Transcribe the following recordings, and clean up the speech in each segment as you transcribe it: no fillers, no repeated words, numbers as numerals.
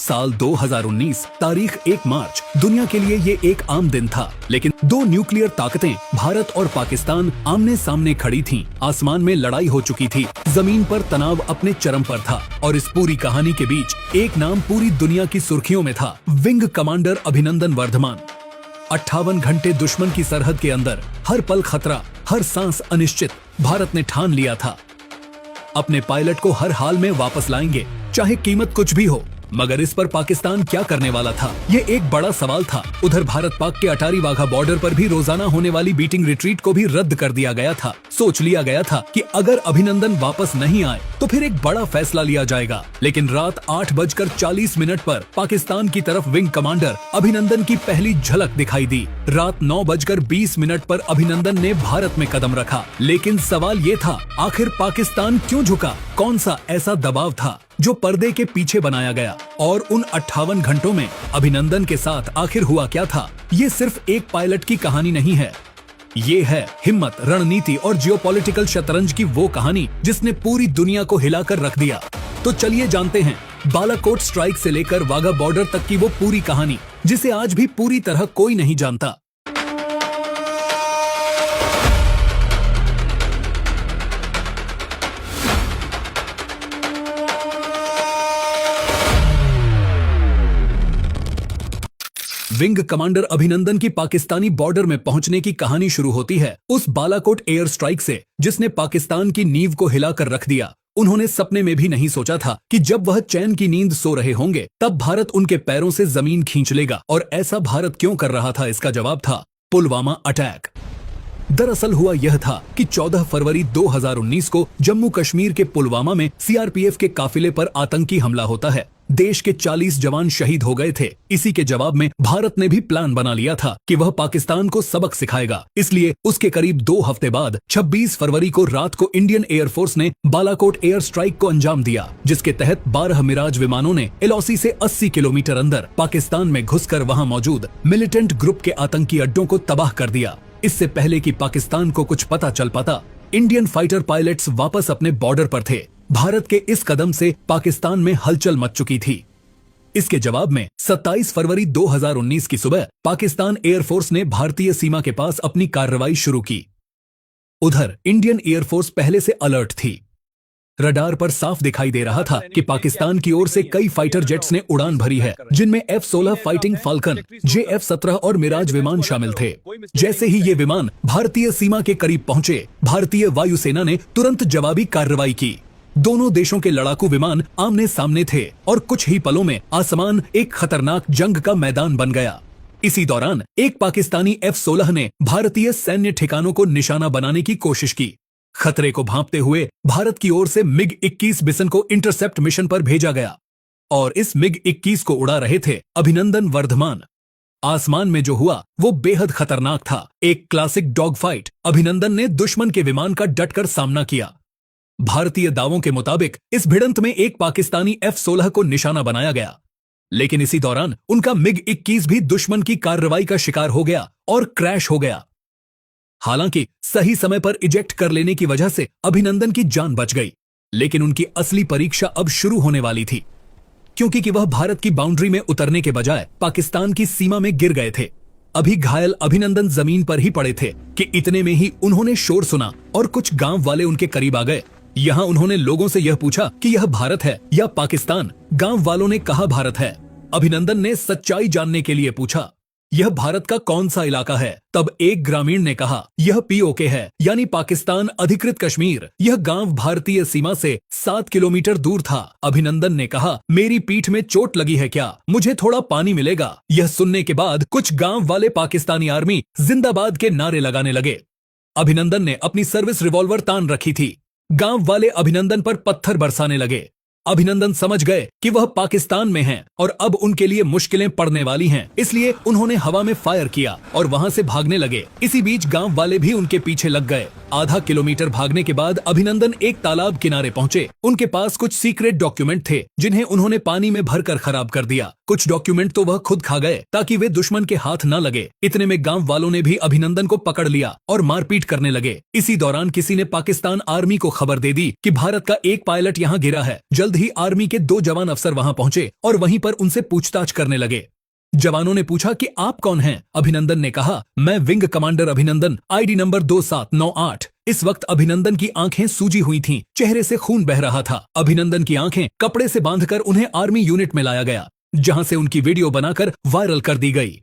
साल 2019 तारीख 1 मार्च दुनिया के लिए ये एक आम दिन था, लेकिन दो न्यूक्लियर ताकतें भारत और पाकिस्तान आमने सामने खड़ी थीं। आसमान में लड़ाई हो चुकी थी, जमीन पर तनाव अपने चरम पर था और इस पूरी कहानी के बीच एक नाम पूरी दुनिया की सुर्खियों में था, विंग कमांडर अभिनंदन वर्धमान। 58 घंटे दुश्मन की सरहद के अंदर, हर पल खतरा, हर सांस अनिश्चित। भारत ने ठान लिया था अपने पायलट को हर हाल में वापस लाएंगे, चाहे कीमत कुछ भी हो। मगर इस पर पाकिस्तान क्या करने वाला था, ये एक बड़ा सवाल था। उधर भारत पाक के अटारी वाघा बॉर्डर पर भी रोजाना होने वाली बीटिंग रिट्रीट को भी रद्द कर दिया गया था। सोच लिया गया था कि अगर अभिनंदन वापस नहीं आए तो फिर एक बड़ा फैसला लिया जाएगा। लेकिन रात 8:40 पर पाकिस्तान की तरफ विंग कमांडर अभिनंदन की पहली झलक दिखाई दी। रात 9:20 पर अभिनंदन ने भारत में कदम रखा। लेकिन सवाल ये था, आखिर पाकिस्तान क्यों झुका? कौन सा ऐसा दबाव था जो पर्दे के पीछे बनाया गया? और उन 58 घंटों में अभिनंदन के साथ आखिर हुआ क्या था? ये सिर्फ एक पायलट की कहानी नहीं है, ये है हिम्मत, रणनीति और जियोपॉलिटिकल शतरंज की वो कहानी जिसने पूरी दुनिया को हिलाकर रख दिया। तो चलिए जानते हैं बालाकोट स्ट्राइक से लेकर वाघा बॉर्डर तक की वो पूरी कहानी, जिसे आज भी पूरी तरह कोई नहीं जानता। विंग कमांडर अभिनंदन की पाकिस्तानी बॉर्डर में पहुंचने की कहानी शुरू होती है उस बालाकोट एयर स्ट्राइक से, जिसने पाकिस्तान की नींव को हिलाकर रख दिया। उन्होंने सपने में भी नहीं सोचा था कि जब वह चैन की नींद सो रहे होंगे तब भारत उनके पैरों से जमीन खींच लेगा। और ऐसा भारत क्यों कर रहा था? इसका जवाब था पुलवामा अटैक। दरअसल हुआ यह था कि 14 फरवरी 2019 को जम्मू कश्मीर के पुलवामा में सीआरपीएफ के काफिले पर आतंकी हमला होता है। देश के 40 जवान शहीद हो गए थे। इसी के जवाब में भारत ने भी प्लान बना लिया था कि वह पाकिस्तान को सबक सिखाएगा। इसलिए उसके करीब 2 हफ्ते बाद 26 फरवरी को रात को इंडियन एयरफोर्स ने बालाकोट एयर स्ट्राइक को अंजाम दिया, जिसके तहत 12 मिराज विमानों ने एलओसी से 80 किलोमीटर अंदर पाकिस्तान में घुसकर वहां मौजूद मिलिटेंट ग्रुप के आतंकी अड्डों को तबाह कर दिया। इससे पहले कि पाकिस्तान को कुछ पता चल पाता, इंडियन फाइटर पायलट्स वापस अपने बॉर्डर पर थे। भारत के इस कदम से पाकिस्तान में हलचल मच चुकी थी। इसके जवाब में 27 फरवरी 2019 की सुबह पाकिस्तान एयरफोर्स ने भारतीय सीमा के पास अपनी कार्रवाई शुरू की। उधर इंडियन एयरफोर्स पहले से अलर्ट थी। रडार पर साफ दिखाई दे रहा था कि पाकिस्तान की ओर से कई फाइटर जेट्स ने उड़ान भरी है, जिनमें F-16 फाइटिंग फाल्कन, JF-17 और मिराज विमान शामिल थे। जैसे ही ये विमान भारतीय सीमा के करीब पहुंचे, भारतीय वायुसेना ने तुरंत जवाबी कार्रवाई की। दोनों देशों के लड़ाकू विमान आमने सामने थे और कुछ ही पलों में आसमान एक खतरनाक जंग का मैदान बन गया। इसी दौरान एक पाकिस्तानी F-16 ने भारतीय सैन्य ठिकानों को निशाना बनाने की कोशिश की। खतरे को भांपते हुए भारत की ओर से MiG-21 बिसन को इंटरसेप्ट मिशन पर भेजा गया और इस MiG-21 को उड़ा रहे थे अभिनंदन वर्धमान। आसमान में जो हुआ वो बेहद खतरनाक था, एक क्लासिक डॉग फाइट। अभिनंदन ने दुश्मन के विमान का डटकर सामना किया। भारतीय दावों के मुताबिक इस भिड़ंत में एक पाकिस्तानी F-16 को निशाना बनाया गया, लेकिन इसी दौरान उनका MiG-21 भी दुश्मन की कार्रवाई का शिकार हो गया और क्रैश हो गया। हालांकि सही समय पर इजेक्ट कर लेने की वजह से अभिनंदन की जान बच गई, लेकिन उनकी असली परीक्षा अब शुरू होने वाली थी, क्योंकि वह भारत की बाउंड्री में उतरने के बजाय पाकिस्तान की सीमा में गिर गए थे। अभी घायल अभिनंदन जमीन पर ही पड़े थे कि इतने में ही उन्होंने शोर सुना और कुछ गांव वाले उनके करीब आ गए। यहाँ उन्होंने लोगों से यह पूछा कि यह भारत है या पाकिस्तान। गांव वालों ने कहा भारत है। अभिनंदन ने सच्चाई जानने के लिए पूछा, यह भारत का कौन सा इलाका है? तब एक ग्रामीण ने कहा, यह POK है, यानी पाकिस्तान अधिकृत कश्मीर। यह गांव भारतीय सीमा से 7 किलोमीटर दूर था। अभिनंदन ने कहा, मेरी पीठ में चोट लगी है क्या? मुझे थोड़ा पानी मिलेगा? यह सुनने के बाद कुछ गांव वाले पाकिस्तानी आर्मी जिंदाबाद के नारे लगाने लगे। अभिनंदन ने अपनी सर्विस रिवॉल्वर तान रखी थी। गांव वाले अभिनंदन पर पत्थर बरसाने लगे। अभिनंदन समझ गए कि वह पाकिस्तान में हैं और अब उनके लिए मुश्किलें पड़ने वाली हैं, इसलिए उन्होंने हवा में फायर किया और वहां से भागने लगे। इसी बीच गांव वाले भी उनके पीछे लग गए। आधा किलोमीटर भागने के बाद अभिनंदन एक तालाब किनारे पहुंचे। उनके पास कुछ सीक्रेट डॉक्यूमेंट थे जिन्हें उन्होंने पानी में भरकर खराब कर दिया। कुछ डॉक्यूमेंट तो वह खुद खा गए ताकि वे दुश्मन के हाथ न लगे। इतने में गांव वालों ने भी अभिनंदन को पकड़ लिया और मारपीट करने लगे। इसी दौरान किसी ने पाकिस्तान आर्मी को खबर दे दी कि भारत का एक पायलट यहाँ गिरा है। जल्द ही आर्मी के 2 जवान अफसर वहां पहुंचे और वहीं पर उनसे पूछताछ करने लगे। जवानों ने पूछा कि आप कौन हैं? अभिनंदन ने कहा, मैं विंग कमांडर अभिनंदन, आईडी नंबर 2798। इस वक्त अभिनंदन की आंखें सूजी हुई थीं, चेहरे से खून बह रहा था। अभिनंदन की आंखें कपड़े से बांधकर उन्हें आर्मी यूनिट में लाया गया, जहां से उनकी वीडियो बनाकर वायरल कर दी गई।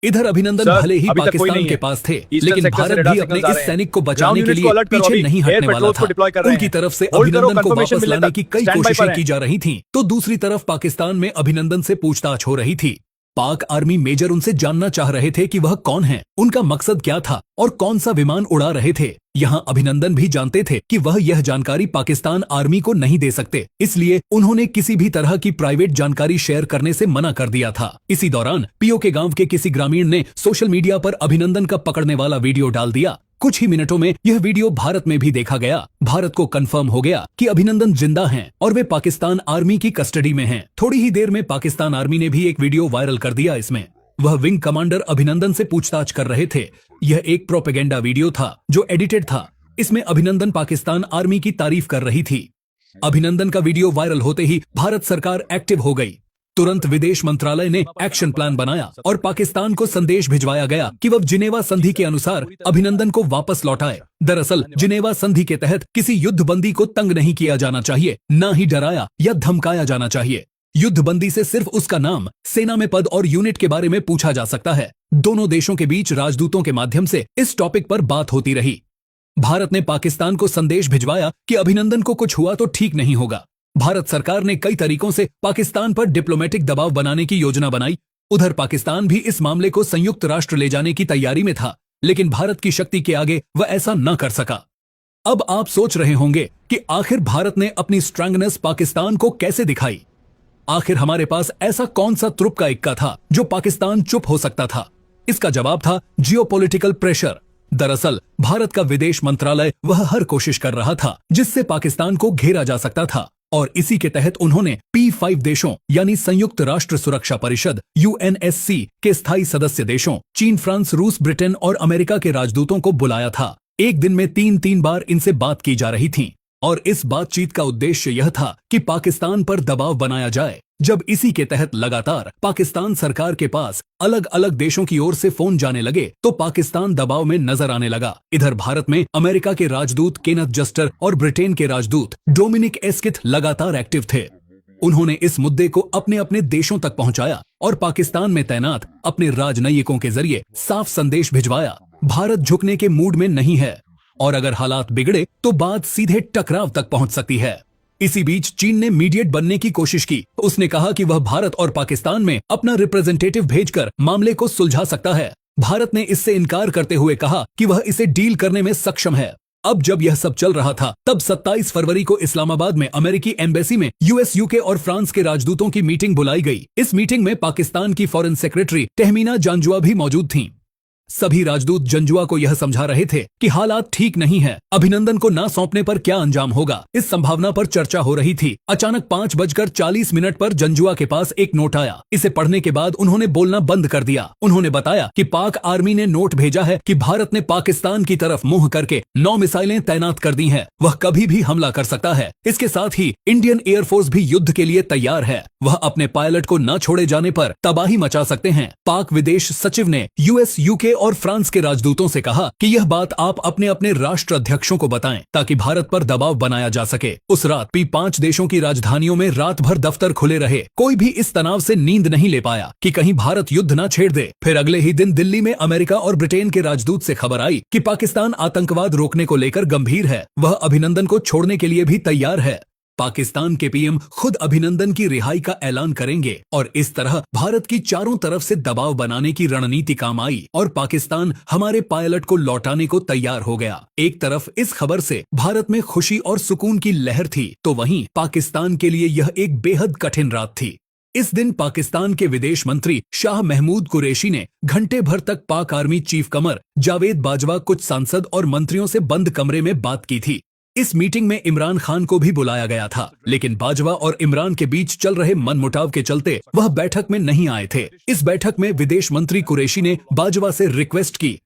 इधर अभिनंदन भले ही पाकिस्तान के पास थे, लेकिन भारत भी अपने इस सैनिक को बचाने के लिए पीछे नहीं हटने वाला था। उनकी तरफ से अभिनंदन को वापस लाने की कई कोशिशें की जा रही थीं, तो दूसरी तरफ पाकिस्तान में अभिनंदन से पूछताछ हो रही थी। पाक आर्मी मेजर उनसे जानना चाह रहे थे कि वह कौन है, उनका मकसद क्या था और कौन सा विमान उड़ा रहे थे। यहां अभिनंदन भी जानते थे कि वह यह जानकारी पाकिस्तान आर्मी को नहीं दे सकते, इसलिए उन्होंने किसी भी तरह की प्राइवेट जानकारी शेयर करने से मना कर दिया था। इसी दौरान पीओ के गांव के किसी ग्रामीण ने सोशल मीडिया पर अभिनंदन का पकड़ने वाला वीडियो डाल दिया। कुछ ही मिनटों में यह वीडियो भारत में भी देखा गया। भारत को कंफर्म हो गया कि अभिनंदन जिंदा हैं और वे पाकिस्तान आर्मी की कस्टडी में हैं। थोड़ी ही देर में पाकिस्तान आर्मी ने भी एक वीडियो वायरल कर दिया। इसमें वह विंग कमांडर अभिनंदन से पूछताछ कर रहे थे। यह एक प्रोपेगेंडा वीडियो था जो एडिटेड था। इसमें अभिनंदन पाकिस्तान आर्मी की तारीफ कर रही थी। अभिनंदन का वीडियो वायरल होते ही भारत सरकार एक्टिव हो गई। तुरंत विदेश मंत्रालय ने एक्शन प्लान बनाया और पाकिस्तान को संदेश भिजवाया गया कि वह जिनेवा संधि के अनुसार अभिनंदन को वापस लौटाए। दरअसल जिनेवा संधि के तहत किसी युद्धबंदी को तंग नहीं किया जाना चाहिए, न ही डराया या धमकाया जाना चाहिए। युद्धबंदी से सिर्फ उसका नाम, सेना में पद और यूनिट के बारे में पूछा जा सकता है। दोनों देशों के बीच राजदूतों के माध्यम से इस टॉपिक पर बात होती रही। भारत ने पाकिस्तान को संदेश भिजवाया कि अभिनंदन को कुछ हुआ तो ठीक नहीं होगा। भारत सरकार ने कई तरीकों से पाकिस्तान पर डिप्लोमेटिक दबाव बनाने की योजना बनाई। उधर पाकिस्तान भी इस मामले को संयुक्त राष्ट्र ले जाने की तैयारी में था, लेकिन भारत की शक्ति के आगे वह ऐसा न कर सका। अब आप सोच रहे होंगे कि आखिर भारत ने अपनी स्ट्रांगनेस पाकिस्तान को कैसे दिखाई। आखिर हमारे पास ऐसा कौन सा तुरुप का इक्का था जो पाकिस्तान चुप हो सकता था? इसका जवाब था जियोपॉलिटिकल प्रेशर। दरअसल भारत का विदेश मंत्रालय वह हर कोशिश कर रहा था जिससे पाकिस्तान को घेरा जा सकता था, और इसी के तहत उन्होंने P5 देशों यानी संयुक्त राष्ट्र सुरक्षा परिषद UNSC के स्थायी सदस्य देशों चीन, फ्रांस, रूस, ब्रिटेन और अमेरिका के राजदूतों को बुलाया था। एक दिन में 3-3 बार इनसे बात की जा रही थी और इस बातचीत का उद्देश्य यह था कि पाकिस्तान पर दबाव बनाया जाए। जब इसी के तहत लगातार पाकिस्तान सरकार के पास अलग अलग देशों की ओर से फोन जाने लगे तो पाकिस्तान दबाव में नजर आने लगा। इधर भारत में अमेरिका के राजदूत केनेथ जस्टर और ब्रिटेन के राजदूत डोमिनिक एस्किथ लगातार एक्टिव थे। उन्होंने इस मुद्दे को अपने अपने देशों तक पहुंचाया और पाकिस्तान में तैनात अपने राजनयिकों के जरिए साफ संदेश भिजवाया, भारत झुकने के मूड में नहीं है और अगर हालात बिगड़े तो बात सीधे टकराव तक पहुंच सकती है। इसी बीच चीन ने मीडिएट बनने की कोशिश की। उसने कहा कि वह भारत और पाकिस्तान में अपना रिप्रेजेंटेटिव भेजकर मामले को सुलझा सकता है। भारत ने इससे इनकार करते हुए कहा कि वह इसे डील करने में सक्षम है। अब जब यह सब चल रहा था तब 27 फरवरी को इस्लामाबाद में अमेरिकी एम्बेसी में US, UK और फ्रांस के राजदूतों की मीटिंग बुलाई गई। इस मीटिंग में पाकिस्तान की फॉरेन सेक्रेटरी तहमीना जांजुआ भी मौजूद थीं। सभी राजदूत जंजुआ को यह समझा रहे थे कि हालात ठीक नहीं है, अभिनंदन को ना सौंपने पर क्या अंजाम होगा, इस संभावना पर चर्चा हो रही थी। अचानक 5:40 पर जंजुआ के पास एक नोट आया। इसे पढ़ने के बाद उन्होंने बोलना बंद कर दिया। उन्होंने बताया कि पाक आर्मी ने नोट भेजा है कि भारत ने पाकिस्तान की तरफ मुंह करके 9 मिसाइलें तैनात कर दी हैं। वह कभी भी हमला कर सकता है। इसके साथ ही इंडियन एयरफोर्स भी युद्ध के लिए तैयार है। वह अपने पायलट को न छोड़े जाने पर तबाही मचा सकते हैं। पाक विदेश सचिव ने US, UK और फ्रांस के राजदूतों से कहा कि यह बात आप अपने अपने राष्ट्र अध्यक्षों को बताएं ताकि भारत पर दबाव बनाया जा सके। उस रात P5 देशों की राजधानियों में रात भर दफ्तर खुले रहे। कोई भी इस तनाव से नींद नहीं ले पाया कि कहीं भारत युद्ध न छेड़ दे। फिर अगले ही दिन दिल्ली में अमेरिका और ब्रिटेन के राजदूत से खबर आई कि पाकिस्तान आतंकवाद रोकने को लेकर गंभीर है, वह अभिनंदन को छोड़ने के लिए भी तैयार है। पाकिस्तान के PM खुद अभिनंदन की रिहाई का ऐलान करेंगे और इस तरह भारत की चारों तरफ से दबाव बनाने की रणनीति काम आई और पाकिस्तान हमारे पायलट को लौटाने को तैयार हो गया। एक तरफ इस खबर से भारत में खुशी और सुकून की लहर थी, तो वहीं पाकिस्तान के लिए यह एक बेहद कठिन रात थी। इस दिन पाकिस्तान के विदेश मंत्री शाह महमूद कुरैशी ने घंटे भर तक पाक आर्मी चीफ कमर जावेद बाजवा, कुछ सांसद और मंत्रियों से बंद कमरे में बात की थी। इस मीटिंग में इमरान खान को भी बुलाया गया था, लेकिन बाजवा और इमरान के बीच चल रहे मनमुटाव के चलते वह बैठक में नहीं आए थे। इस बैठक में विदेश मंत्री कुरैशी ने बाजवा से रिक्वेस्ट की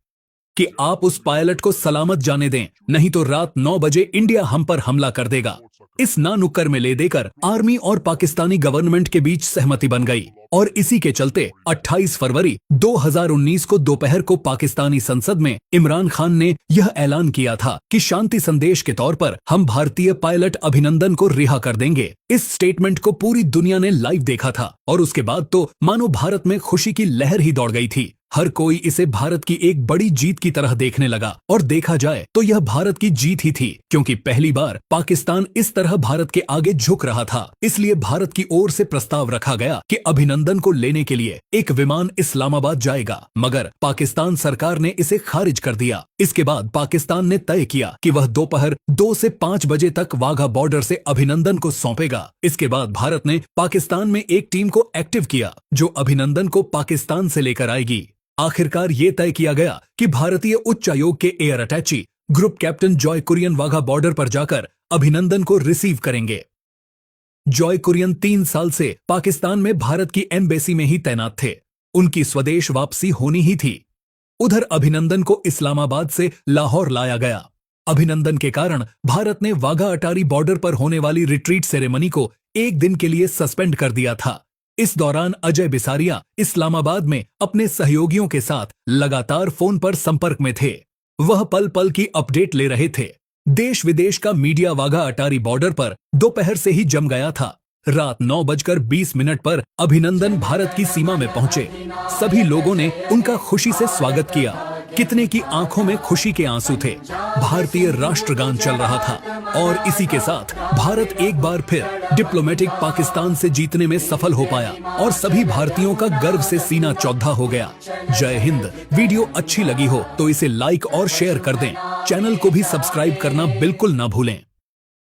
कि आप उस पायलट को सलामत जाने दें, नहीं तो रात 9 बजे इंडिया हम पर हमला कर देगा। इस ना नुक्कर में ले देकर आर्मी और पाकिस्तानी गवर्नमेंट के बीच सहमति बन गई और इसी के चलते 28 फरवरी 2019 को दोपहर को पाकिस्तानी संसद में इमरान खान ने यह ऐलान किया था कि शांति संदेश के तौर पर हम भारतीय पायलट अभिनंदन को रिहा कर देंगे। इस स्टेटमेंट को पूरी दुनिया ने लाइव देखा था और उसके बाद तो मानो भारत में खुशी की लहर ही दौड़ गई थी। हर कोई इसे भारत की एक बड़ी जीत की तरह देखने लगा और देखा जाए तो यह भारत की जीत ही थी, क्योंकि पहली बार पाकिस्तान इस तरह भारत के आगे झुक रहा था। इसलिए भारत की ओर से प्रस्ताव रखा गया कि अभिनंदन को लेने के लिए एक विमान इस्लामाबाद जाएगा, मगर पाकिस्तान सरकार ने इसे खारिज कर दिया। इसके बाद पाकिस्तान ने तय किया कि वह दोपहर 2 से 5 बजे तक वाघा बॉर्डर से अभिनंदन को सौंपेगा। इसके बाद भारत ने पाकिस्तान में एक टीम को एक्टिव किया जो अभिनंदन को पाकिस्तान से लेकर आएगी। आखिरकार ये तय किया गया कि भारतीय उच्चायोग के air attache group captain Joy Kurian Wagah border पर जाकर अभिनंदन को रिसीव करेंगे। जॉय कुरियन 3 साल से पाकिस्तान में भारत की एम्बेसी में ही तैनात थे। उनकी स्वदेश वापसी होनी ही थी। उधर अभिनंदन को इस्लामाबाद से लाहौर लाया गया। अभिनंदन के कारण भारत ने वाघा अटारी बॉर्डर पर होने वाली रिट्रीट सेरेमनी को 1 दिन के लिए सस्पेंड कर दिया था। इस दौरान अजय बिसारिया इस्लामाबाद में अपने सहयोगियों के साथ लगातार फोन पर संपर्क में थे। वह पल पल की अपडेट ले रहे थे। देश विदेश का मीडिया वाघा अटारी बॉर्डर पर दोपहर से ही जम गया था। रात 9:20 पर अभिनंदन भारत की सीमा में पहुंचे। सभी लोगों ने उनका खुशी से स्वागत किया। कितने की आंखों में खुशी के आंसू थे। भारतीय राष्ट्रगान चल रहा था और इसी के साथ भारत एक बार फिर डिप्लोमेटिक पाकिस्तान से जीतने में सफल हो पाया और सभी भारतीयों का गर्व से सीना चौधा हो गया। जय हिंद। वीडियो अच्छी लगी हो तो इसे लाइक और शेयर कर दें। चैनल को भी सब्सक्राइब करना बिल्कुल ना भूलें।